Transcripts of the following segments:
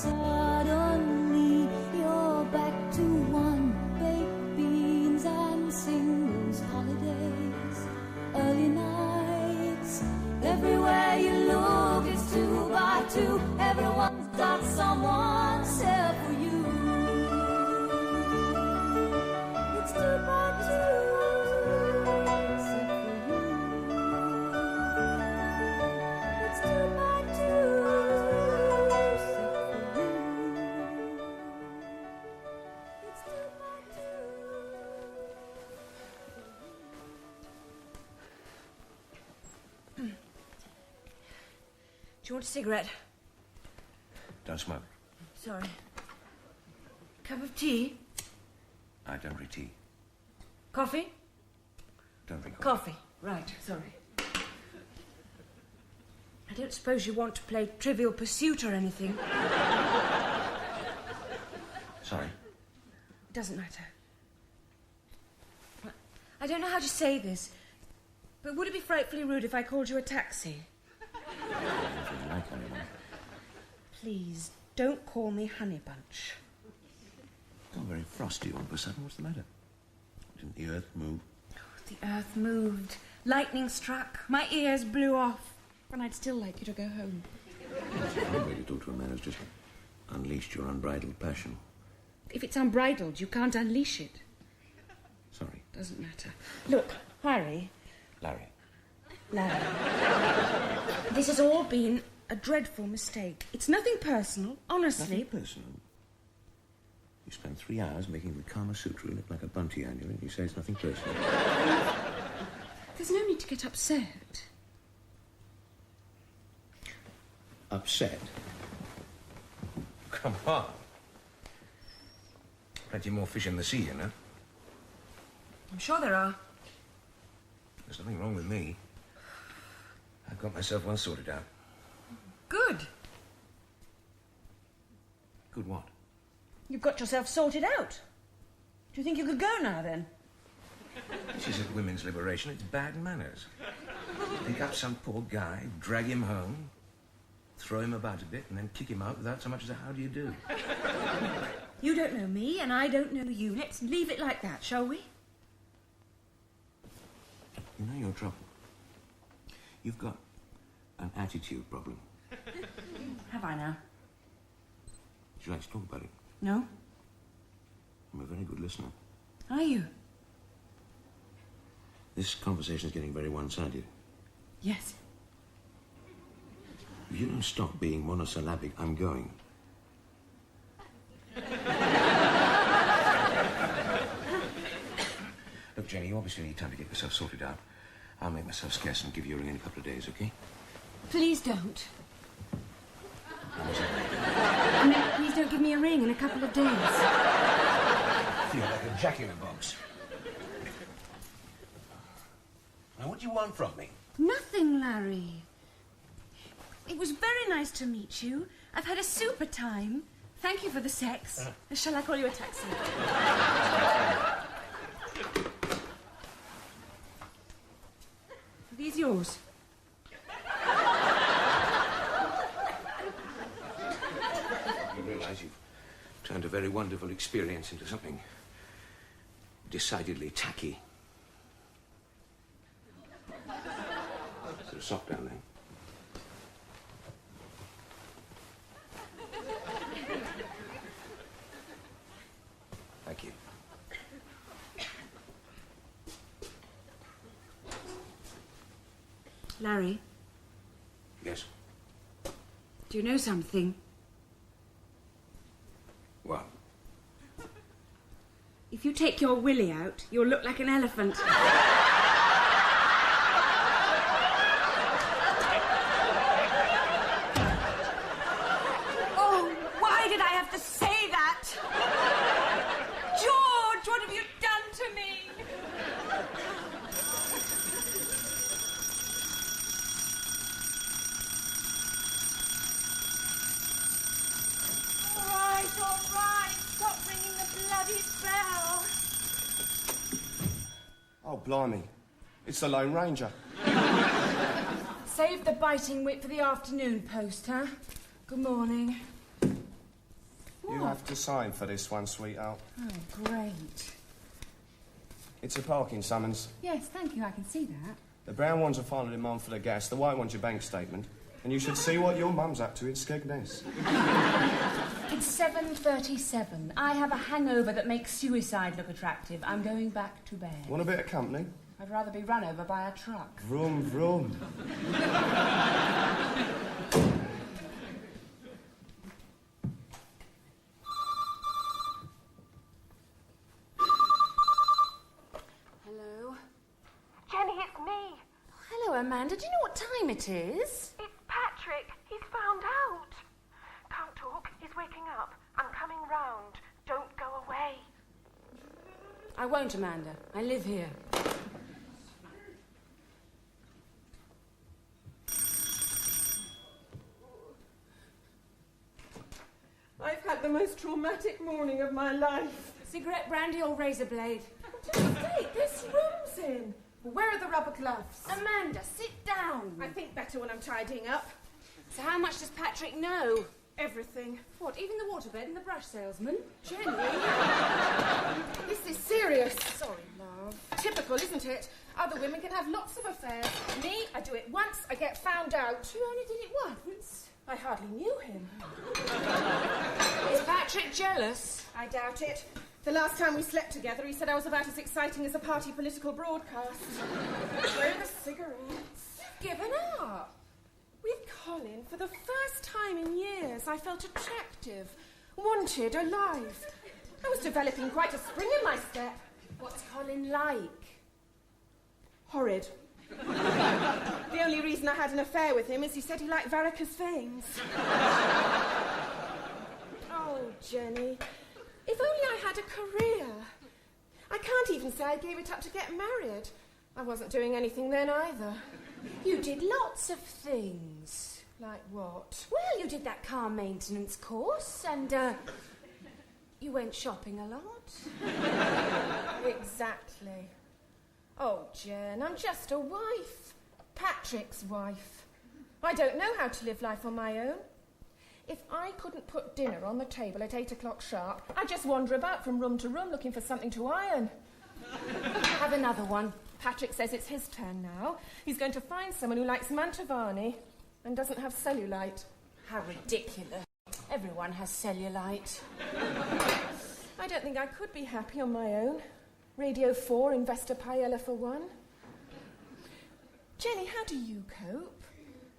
Suddenly you're back to one baked beans and singles holidays, early nights. Everywhere you look is 2 by 2. Everyone's got someone set for you. It's 2 by 2 set for you. It's 2 by 2 set for you. It's 2 by 2. Do you want a cigarette? Don't smoke. Sorry. Cup of tea? I don't drink tea. Coffee? Don't drink coffee. Coffee. Right, sorry. I don't suppose you want to play Trivial Pursuit or anything. Sorry. It doesn't matter. I don't know how to say this, but would it be frightfully rude if I called you a taxi? Anything you like, anyway. Please, don't call me Honey Bunch. Gone very frosty all of a sudden. What's the matter? Didn't the earth move? The earth moved. Lightning struck. My ears blew off. And I'd still like you to go home. That's a funny way to talk to a man who's just unleashed your unbridled passion. If it's unbridled, you can't unleash it. Sorry. Doesn't matter. Look, Harry. Larry. This has all been a dreadful mistake. It's nothing personal, honestly. Nothing personal. You spend 3 hours making the Kama Sutra look like a bunty annual, and you say it's nothing personal. There's no need to get upset. Upset? Come on. Plenty more fish in the sea, you know. I'm sure there are. There's nothing wrong with me. I've got myself well sorted out. Good. Good what? You've got yourself sorted out. Do you think you could go now, then? This isn't women's liberation, it's bad manners. Pick up some poor guy, drag him home, throw him about a bit, and then kick him out without so much as a how do you do. You don't know me, and I don't know you. Let's leave it like that, shall we? You know your trouble. You've got an attitude problem. Have I now? Would you like to talk about it? No? I'm a very good listener. Are you? This conversation is getting very one-sided. Yes. If you don't stop being monosyllabic, I'm going. Look, Jenny, you obviously need time to get yourself sorted out. I'll make myself scarce and give you a ring in a couple of days, okay? Please don't. What was that? I mean, please don't give me a ring in a couple of days. I feel like a jack-in-the-box. Now, what do you want from me? Nothing, Larry. It was very nice to meet you. I've had a super time. Thank you for the sex. Shall I call you a taxi? Are these yours? You realise you've turned a very wonderful experience into something decidedly tacky. Sort of soft down there. Thank you. Larry, Yes? do you know something? What? If you take your willy out, you'll look like an elephant. Oh, why did I have to say that? George, what have you done to me? All right. Stop ringing the bloody bell. Oh, blimey. It's the Lone Ranger. Save the biting whip for the afternoon post, huh? Good morning. have to sign for this one, sweetheart. Oh, great. It's a parking summons. Yes, thank you, I can see that. The brown one's a final demand for the gas, the white one's your bank statement. And you should see what your mum's up to in Skegness. It's 7:37. I have a hangover that makes suicide look attractive. I'm going back to bed. Want a bit of company? I'd rather be run over by a truck. Vroom, vroom. Hello? Jenny, it's me. Hello, Amanda. Do you know what time it is? It's Patrick. He's found out. Can't talk. He's waking up. I'm coming round. Don't go away. I won't, Amanda. I live here. I've had the most traumatic morning of my life. Cigarette, brandy or razor blade? Just wait, there's rooms in. Where are the rubber gloves? Amanda, sit down. I think better when I'm tidying up. So how much does Patrick know? Everything. What, even the waterbed and the brush salesman? Jenny? This is serious. Sorry, love. Typical, isn't it? Other women can have lots of affairs. Me, I do it once, I get found out. You only did it once. I hardly knew him. Is Patrick jealous? I doubt it. The last time we slept together, he said I was about as exciting as a party political broadcast. Where are the cigarettes? Given up. With Colin, for the first time in years, I felt attractive, wanted, alive. I was developing quite a spring in my step. What's Colin like? Horrid. The only reason I had an affair with him is he said he liked varicose veins. Oh, Jenny, if only I had a career. I can't even say I gave it up to get married. I wasn't doing anything then either. You did lots of things. Like what? Well, you did that car maintenance course and, you went shopping a lot. Exactly. Oh, Jen, I'm just a wife. Patrick's wife. I don't know how to live life on my own. If I couldn't put dinner on the table at 8 o'clock sharp, I'd just wander about from room to room looking for something to iron. Have another one. Patrick says it's his turn now. He's going to find someone who likes Mantovani and doesn't have cellulite. How ridiculous. Everyone has cellulite. I don't think I could be happy on my own. Radio 4, Investor Paella for one. Jenny, how do you cope?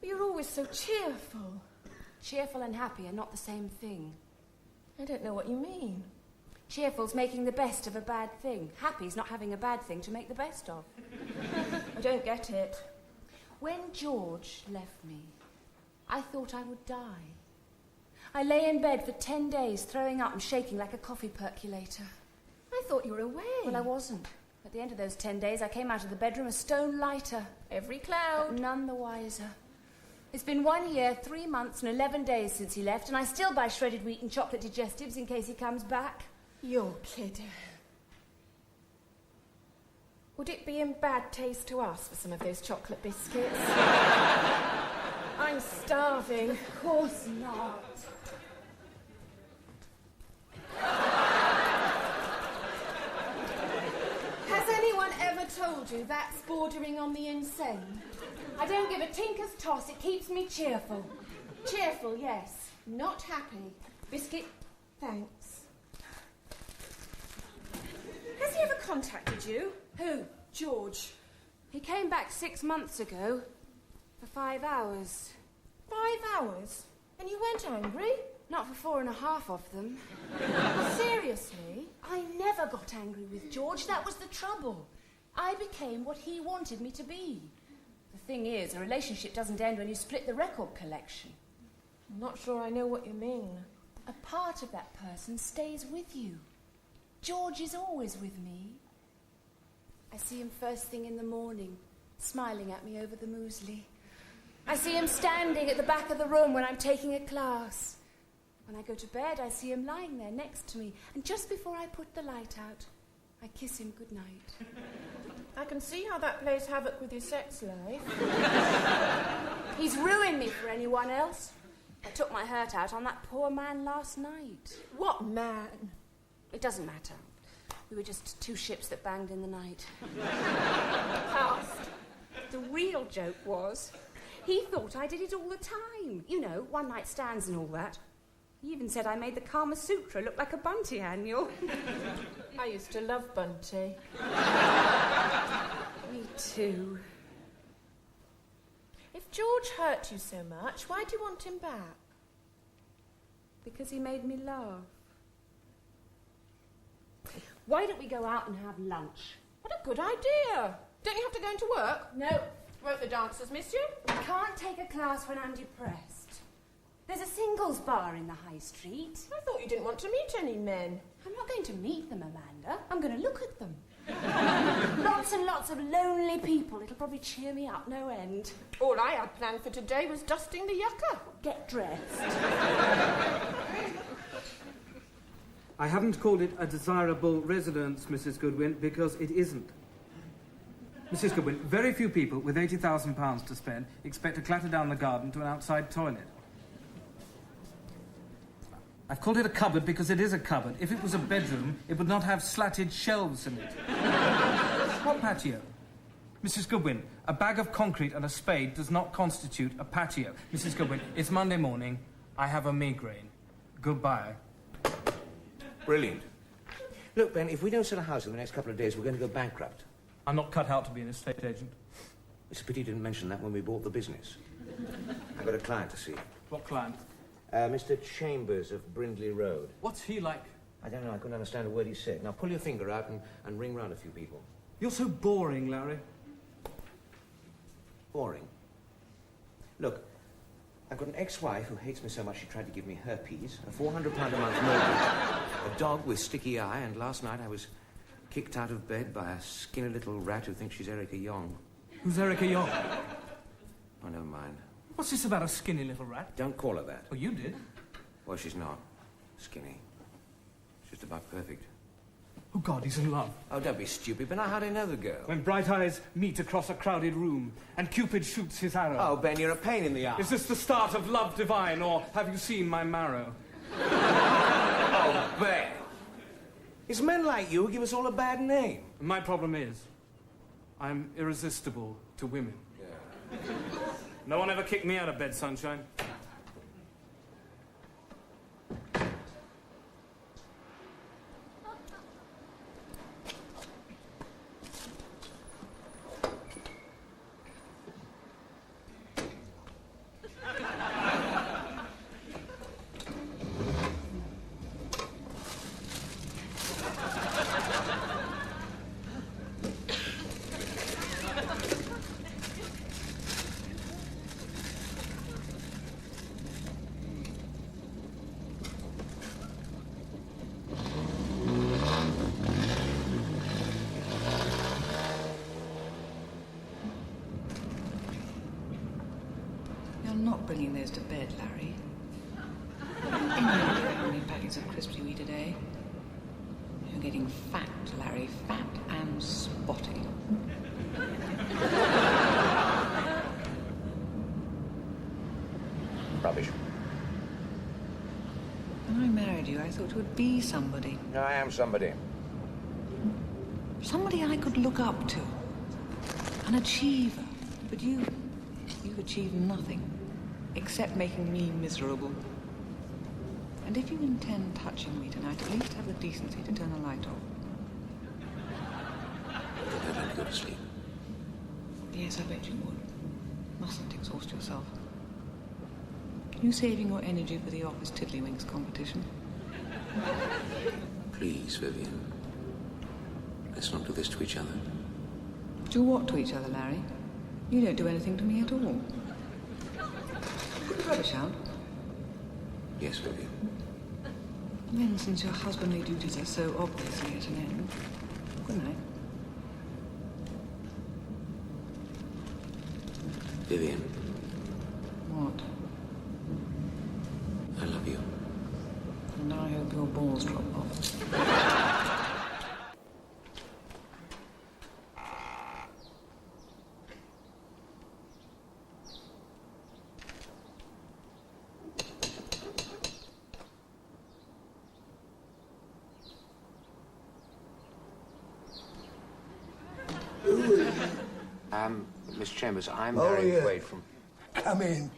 You're always so cheerful. Cheerful and happy are not the same thing. I don't know what you mean. Cheerful's making the best of a bad thing. Happy's not having a bad thing to make the best of. I don't get it. When George left me, I thought I would die. I lay in bed for 10 days, throwing up and shaking like a coffee percolator. I thought you were away. Well, I wasn't. At the end of those 10 days, I came out of the bedroom a stone lighter. Every cloud. But none the wiser. It's been 1 year, 3 months and 11 days since he left, and I still buy shredded wheat and chocolate digestives in case he comes back. You're kidding. Would it be in bad taste to ask for some of those chocolate biscuits? I'm starving. Of course not. Has anyone ever told you that's bordering on the insane? I don't give a tinker's toss. It keeps me cheerful. Cheerful, yes. Not happy. Biscuit, thanks. Has he ever contacted you? Who? George. He came back 6 months ago for 5 hours. 5 hours? And you weren't angry? Not for 4.5 of them. Seriously? I never got angry with George. That was the trouble. I became what he wanted me to be. The thing is, a relationship doesn't end when you split the record collection. I'm not sure I know what you mean. A part of that person stays with you. George is always with me. I see him first thing in the morning, smiling at me over the muesli. I see him standing at the back of the room when I'm taking a class. When I go to bed, I see him lying there next to me. And just before I put the light out, I kiss him goodnight. I can see how that plays havoc with your sex life. He's ruined me for anyone else. I took my hurt out on that poor man last night. What man? It doesn't matter. We were just two ships that banged in the night. Past. The real joke was, he thought I did it all the time. You know, one-night stands and all that. He even said I made the Kama Sutra look like a Bunty annual. I used to love Bunty. Me too. If George hurt you so much, why do you want him back? Because he made me laugh. Why don't we go out and have lunch? What a good idea. Don't you have to go into work? No, Won't the dancers miss you? I can't take a class when I'm depressed. There's a singles bar in the high street. I thought you didn't want to meet any men. I'm not going to meet them, Amanda. I'm going to look at them. Lots and lots of lonely people. It'll probably cheer me up no end. All I had planned for today was dusting the yucca. Get dressed. I haven't called it a desirable residence, Mrs. Goodwin, because it isn't. Mrs. Goodwin, very few people with £80,000 to spend expect to clatter down the garden to an outside toilet. I've called it a cupboard because it is a cupboard. If it was a bedroom, it would not have slatted shelves in it. What patio? Mrs. Goodwin, a bag of concrete and a spade does not constitute a patio. Mrs. Goodwin, it's Monday morning. I have a migraine. Goodbye. Brilliant. Look, Ben, if we don't sell a house in the next couple of days, we're going to go bankrupt. I'm not cut out to be an estate agent. It's a pity you didn't mention that when we bought the business. I've got a client to see. What client? Mr. Chambers of Brindley Road. What's he like? I don't know, I couldn't understand a word he said. Now pull your finger out and ring round a few people. You're so boring, Larry. Boring. Look, I've got an ex-wife who hates me so much she tried to give me herpes, a £400 a month mortgage, a dog with sticky eye, and last night I was kicked out of bed by a skinny little rat who thinks she's Erica Young. Who's Erica Young? Oh, never mind. What's this about a skinny little rat? Don't call her that. Well, you did. Well, she's not. Skinny. She's just about perfect. Oh, God, he's in love. Oh, don't be stupid, but how do you know the girl? When bright eyes meet across a crowded room and Cupid shoots his arrow. Oh, Ben, you're a pain in the ass. Is this the start of love divine, or have you seen my marrow? Oh, Ben. It's men like you who give us all a bad name. My problem is, I'm irresistible to women. Yeah. No one ever kicked me out of bed, sunshine. Not bringing those to bed, Larry. How many packets of crisps you eat a day? You're getting fat, Larry. Fat and spotty. Rubbish. When I married you, I thought you would be somebody. I am somebody. Somebody I could look up to. An achiever. But you've achieved nothing. Except making me miserable. And if you intend touching me tonight, at least have the decency to turn the light off. You're going to go to sleep. Yes, I bet you would. Mustn't exhaust yourself. You saving your energy for the office tiddlywinks competition? Please, Vivian. Let's not do this to each other. Do what to each other, Larry? You don't do anything to me at all. Put the rubbish out. Yes, Vivian. Then, since your husbandly duties are so obviously at an end, good night. Vivian, What? I love you. And I hope your balls drop off. Miss Chambers, I'm Oh, Larry yeah. Wade from... Come in.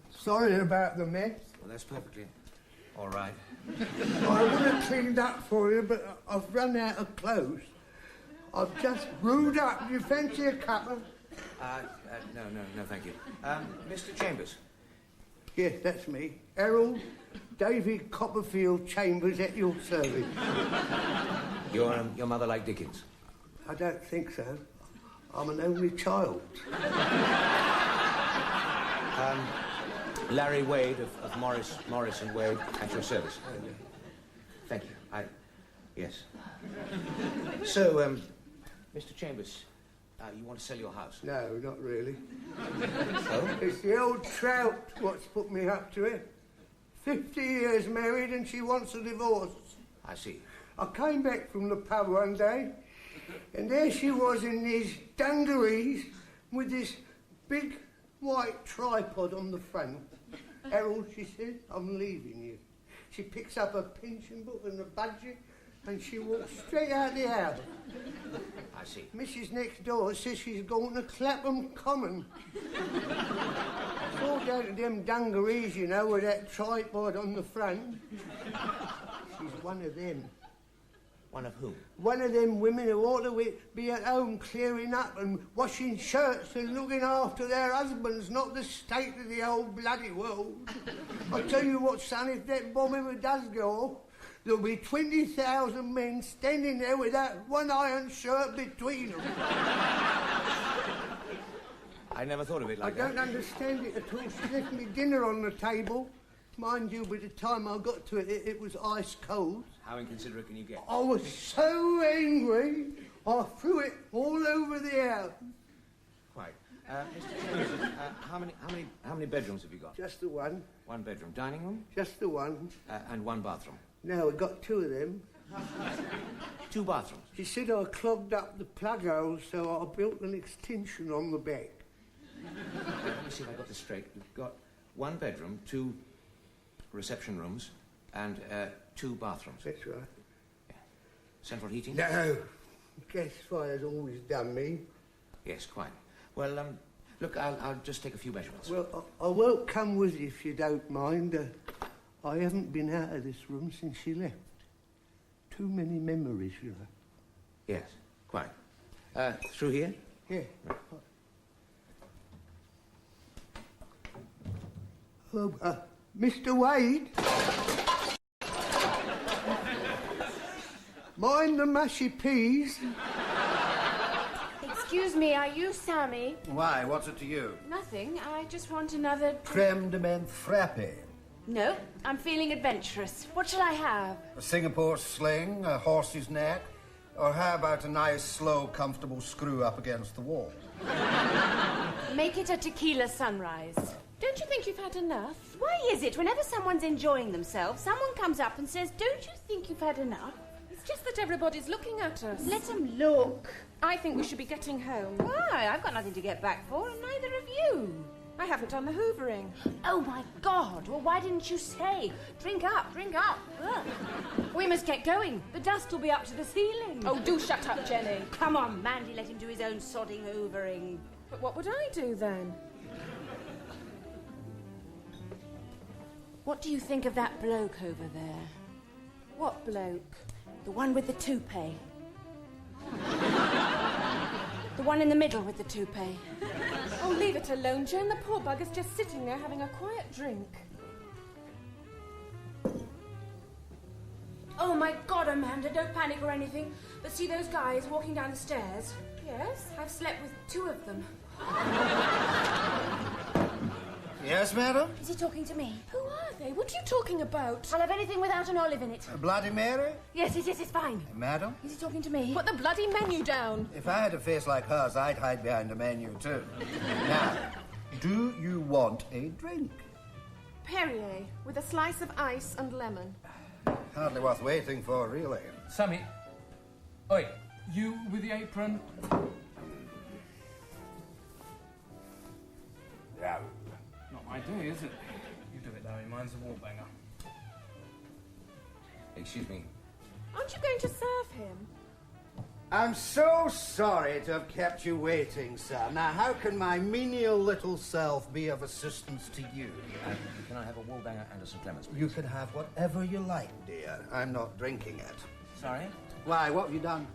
Sorry about the mess. Well, that's perfectly all right. I would have cleaned up for you, but I've run out of clothes. I've just brewed up. Do you fancy a cuppa? No, thank you. Mr. Chambers. Yes, that's me. Errol David Copperfield Chambers at your service. Your mother like Dickens? I don't think so. I'm an only child. Larry Wade of Morris and Wade at your service. Thank you. Yes. So, Mr. Chambers, you want to sell your house? No, not really. Oh? It's the old trout what's put me up to it. 50 years married and she wants a divorce. I see. I came back from the pub one day and there she was in these dungarees with this big white tripod on the front. Errol, she said, I'm leaving you. She picks up a pension book and a budget and she walks straight out the house. I see. Mrs. next door says she's going to Clapham Common. It's all down to them dungarees, you know, with that tripod on the front. She's one of them. One of whom? One of them women who ought to be at home clearing up and washing shirts and looking after their husbands, not the state of the old bloody world. I tell you what, son, if that bomb ever does go off, there'll be 20,000 men standing there with that one iron shirt between them. I never thought of it like I that. don't understand it at all. She left me dinner on the table. Mind you, by the time I got to it, it was ice cold. How inconsiderate can you get? I was so angry, I threw it all over the house. Quite. Mr. Chambers, how many bedrooms have you got? Just the one. One bedroom. Dining room? Just the one. And one bathroom. No, I got two of them. Two bathrooms. She said I clogged up the plug holes, so I built an extension on the back. Let me see if I got this straight. You've got one bedroom, two reception rooms, and two bathrooms. That's right. Yeah. Central heating? No. Gas fire's always done me. Yes, quite. Well, look, I'll just take a few measurements. Well, I won't come with you if you don't mind. I haven't been out of this room since she left. Too many memories, you know. Yes, quite. Through here? Yeah. Oh, Mr. Wade? Mind the mushy peas? Excuse me, are you Sammy? Why? What's it to you? Nothing. I just want another... Creme de menthe frappe. No, I'm feeling adventurous. What shall I have? A Singapore sling, a horse's neck, or how about a nice, slow, comfortable screw up against the wall? Make it a tequila sunrise. Don't you think you've had enough? Why is it whenever someone's enjoying themselves, someone comes up and says, don't you think you've had enough? It's just that everybody's looking at us. Let them look. I think we should be getting home. Why? I've got nothing to get back for, and neither have you. I haven't done the hoovering. Oh, my God. Well, why didn't you say? Drink up, drink up. Ugh. We must get going. The dust will be up to the ceiling. Oh, do shut up, Jenny. Come on, Mandy, let him do his own sodding hoovering. But what would I do then? What do you think of that bloke over there? What bloke? The one with the toupee. The one in the middle with the toupee. Oh, leave it alone, Jen. The poor bugger's just sitting there having a quiet drink. Oh, my God, Amanda, don't panic or anything. But see those guys walking down the stairs? Yes? I've slept with two of them. Yes, madam? Is he talking to me? Who are they? What are you talking about? I'll have anything without an olive in it. A Bloody Mary? Yes, it's fine. Madam? Is he talking to me? Put the bloody menu down. If I had a face like hers, I'd hide behind a menu, too. Now, do you want a drink? Perrier, with a slice of ice and lemon. Hardly worth waiting for, really. Sammy. Oi, you with the apron. Yeah. Not my day, is it? You do it, Larry. Mine's a wall banger. Excuse me. Aren't you going to serve him? I'm so sorry to have kept you waiting, sir. Now, how can my menial little self be of assistance to you? Can I have a Woolbanger and a St. Clements, please? You can have whatever you like, dear. I'm not drinking it. Sorry? Why, what have you done?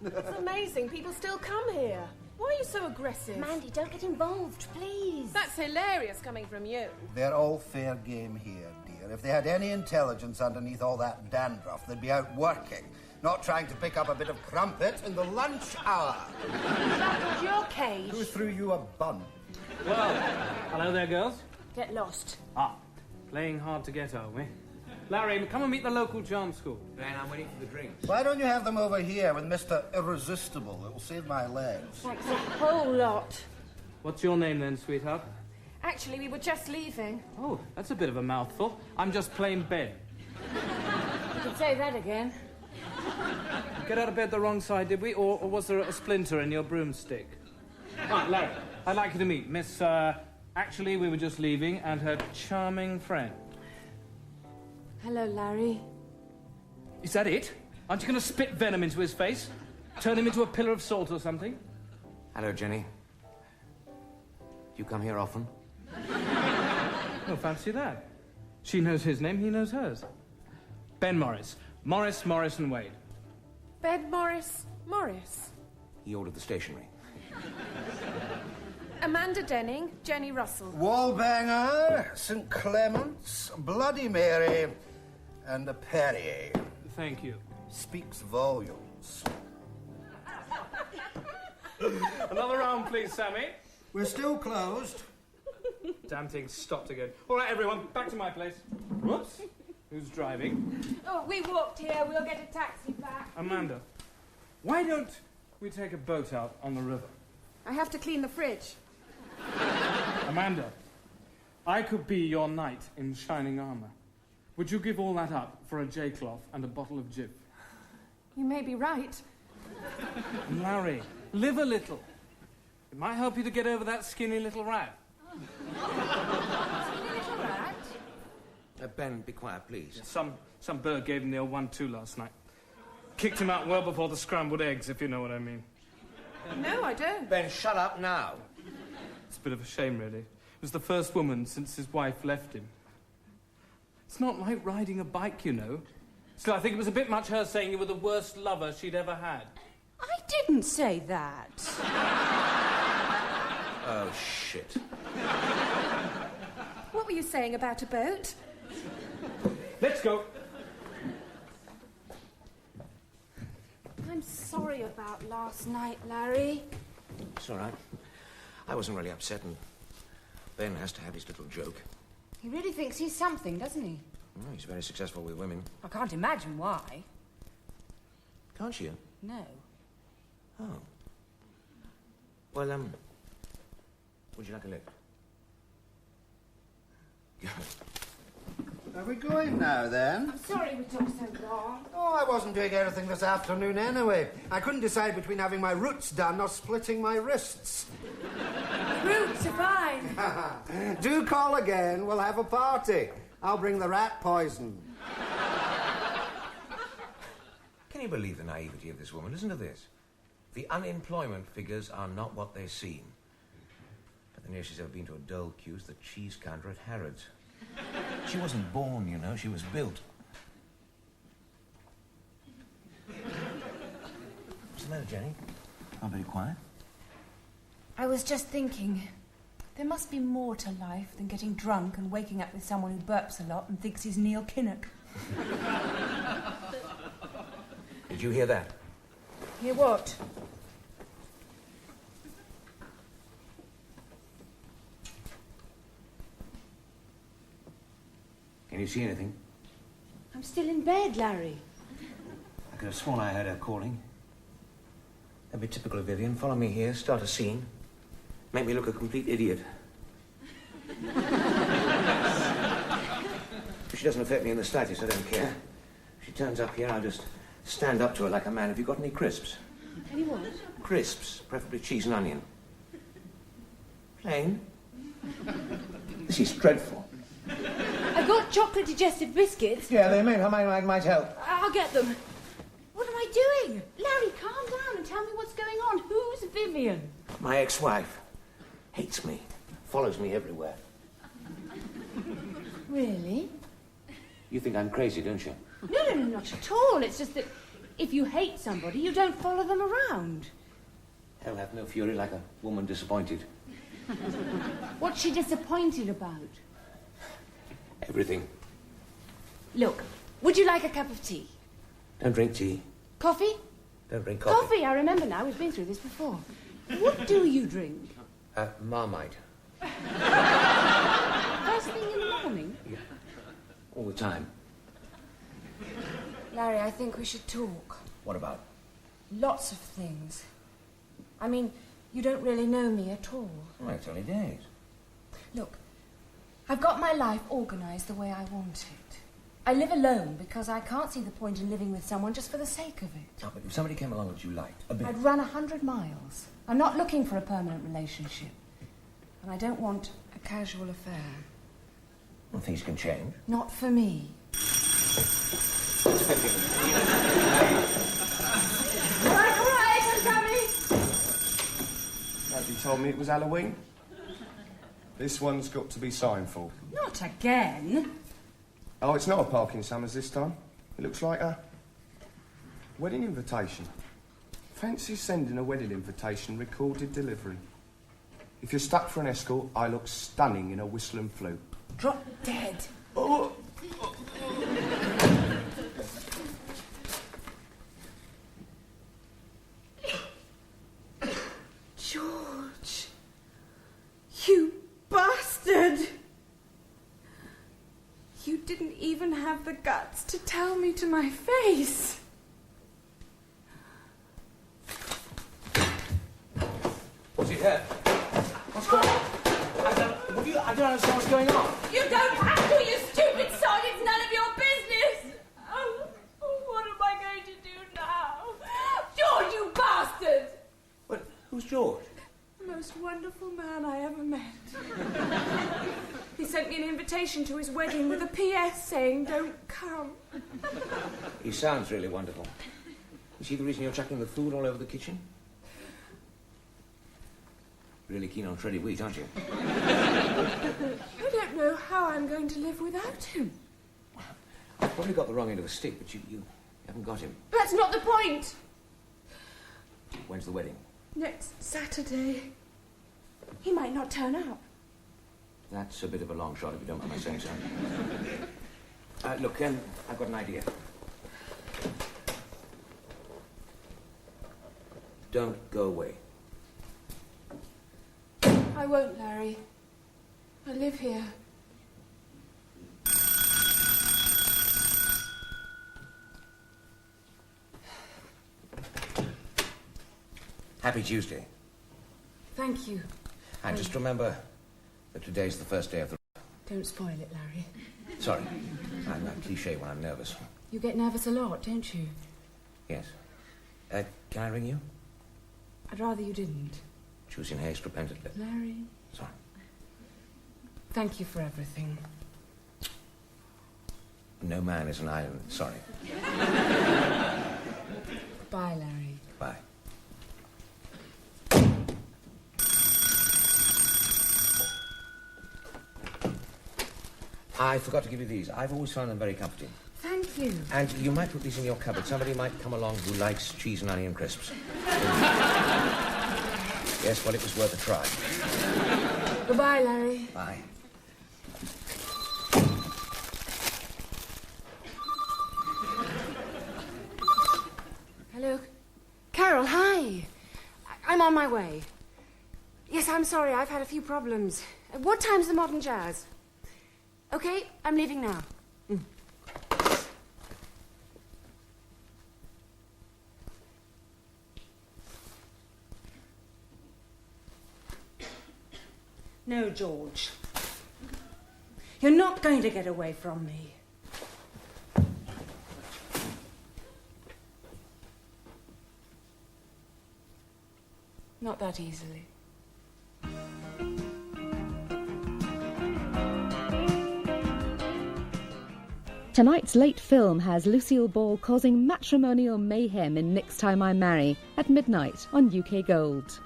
It's amazing people still come here. Why are you so aggressive? Mandy, don't get involved, please. That's hilarious coming from you. They're all fair game here, dear. If they had any intelligence underneath all that dandruff, they'd be out working, not trying to pick up a bit of crumpet in the lunch hour. Buckled your cage. Who threw you a bun? Well, hello there, girls. Get lost. Ah, playing hard to get, are we? Larry, come and meet the local charm school. Ben, I'm waiting for the drinks. Why don't you have them over here with Mr. Irresistible? It will save my legs. Thanks a whole lot. What's your name then, sweetheart? Actually, we were just leaving. Oh, that's a bit of a mouthful. I'm just plain Ben. You can say that again. Get out of bed the wrong side, did we? Or was there a splinter in your broomstick? Right, Larry, I'd like you to meet Miss, actually, we were just leaving, and her charming friend. Hello, Larry. Is that it? Aren't you going to spit venom into his face? Turn him into a pillar of salt or something? Hello, Jenny. You come here often? Oh, fancy that. She knows his name, he knows hers. Ben Morris. Morris, Morris and Wade. Ben Morris. He ordered the stationery. Amanda Denning, Jenny Russell. Wallbanger, St. Clements, Bloody Mary, and a Perrier. Thank you. Speaks volumes. Another round, please, Sammy. We're still closed. Damn thing stopped again. All right, everyone, back to my place. Whoops. Who's driving? Oh, we walked here. We'll get a taxi back. Amanda. Why don't we take a boat out on the river? I have to clean the fridge. Amanda, I could be your knight in shining armour. Would you give all that up for a J-cloth and a bottle of Jif? You may be right. Larry, live a little. It might help you to get over that skinny little rat. Skinny little rat? Ben, be quiet, please. Some bird gave him the old 1-2 last night. Kicked him out well before the scrambled eggs, if you know what I mean. No, I don't. Ben, shut up now. It's a bit of a shame, really. It was the first woman since his wife left him. It's not like riding a bike, you know. Still, I think it was a bit much her saying you were the worst lover she'd ever had. I didn't say that. Oh, shit. What were you saying about a boat? Let's go. I'm sorry about last night, Larry. It's all right. I wasn't really upset, and Ben has to have his little joke. He really thinks he's something, doesn't he? Oh, he's very successful with women. I can't imagine why. Can't you? No. Oh. Well, would you like a lift? Good. Are we going now, then? I'm sorry we took so long. Oh, I wasn't doing anything this afternoon anyway. I couldn't decide between having my roots done or splitting my wrists. Roots are fine. Do call again. We'll have a party. I'll bring the rat poison. Can you believe the naivety of this woman? Listen to this. The unemployment figures are not what they seem. But the nearest she's ever been to a dole queue is the cheese counter at Harrods. She wasn't born, you know. She was built. What's the matter, Jenny? Not very quiet. I was just thinking, there must be more to life than getting drunk and waking up with someone who burps a lot and thinks he's Neil Kinnock. Did you hear that? Hear what? Can you see anything? I'm still in bed, Larry. I could have sworn I heard her calling. That'd be typical of Vivian. Follow me here, start a scene, make me look a complete idiot. If she doesn't affect me in the slightest, I don't care. If she turns up here, I'll just stand up to her like a man. Have you got any crisps? Any what? Crisps, preferably cheese and onion. Plain? This is dreadful. I've got chocolate digestive biscuits. Yeah, they might help. I'll get them. What am I doing? Larry, calm down and tell me what's going on. Who's Vivian? My ex-wife hates me, follows me everywhere. Really? You think I'm crazy, don't you? No, not at all. It's just that if you hate somebody, you don't follow them around. Hell hath no fury like a woman disappointed. What's she disappointed about? Everything. Look, would you like a cup of tea? Don't drink tea. Coffee? Don't drink coffee. Coffee, I remember now. We've been through this before. What do you drink? Marmite. First thing in the morning? Yeah. All the time. Larry, I think we should talk. What about? Lots of things. I mean, you don't really know me at all. Well, it's only days. Look, I've got my life organised the way I want it. I live alone because I can't see the point in living with someone just for the sake of it. Oh, but if somebody came along that you liked, a bit... I'd run 100 miles. I'm not looking for a permanent relationship. And I don't want a casual affair. Well, things can change. Not for me. All right, I'm coming. Nobody told me it was Halloween. This one's got to be signed for. Not again. Oh, it's not a parking summers this time. It looks like a wedding invitation. Fancy sending a wedding invitation recorded delivery. If you're stuck for an escort, I look stunning in a whistle and flute. Drop dead. Oh. George, you bastard! You didn't even have the guts to tell me to my face. What's it here? What's going on? I don't understand what's going on. You don't have to, you stupid sod. It's none of your business. Oh, what am I going to do now? George, you bastard! What? Who's George? The most wonderful man I ever met. He sent me an invitation to his wedding with a PS saying, "Don't come." He sounds really wonderful. Is he the reason you're chucking the food all over the kitchen? Really keen on shredded wheat, aren't you? I don't know how I'm going to live without him. I've probably got the wrong end of the stick, but you haven't got him. That's not the point. When's the wedding? Next Saturday. He might not turn up. That's a bit of a long shot, if you don't mind my saying so. Look, I've got an idea. Don't go away. I won't, Larry. I live here. Happy Tuesday. Thank you. And just remember that today's the first day of the... Don't spoil it, Larry. Sorry. I'm a cliché when I'm nervous. You get nervous a lot, don't you? Yes. Can I ring you? I'd rather you didn't. Choose in haste, repentantly. Larry. Sorry. Thank you for everything. No man is an island. Sorry. Bye, Larry. Bye. I forgot to give you these. I've always found them very comforting. Thank you. And you might put these in your cupboard. Somebody might come along who likes cheese and onion crisps. Yes, well, it was worth a try. Goodbye, Larry. Bye. Hello. Carol, hi. I'm on my way. Yes, I'm sorry, I've had a few problems. What time's the modern jazz? Okay, I'm leaving now. No, George. You're not going to get away from me. Not that easily. Tonight's late film has Lucille Ball causing matrimonial mayhem in Next Time I Marry at midnight on UK Gold.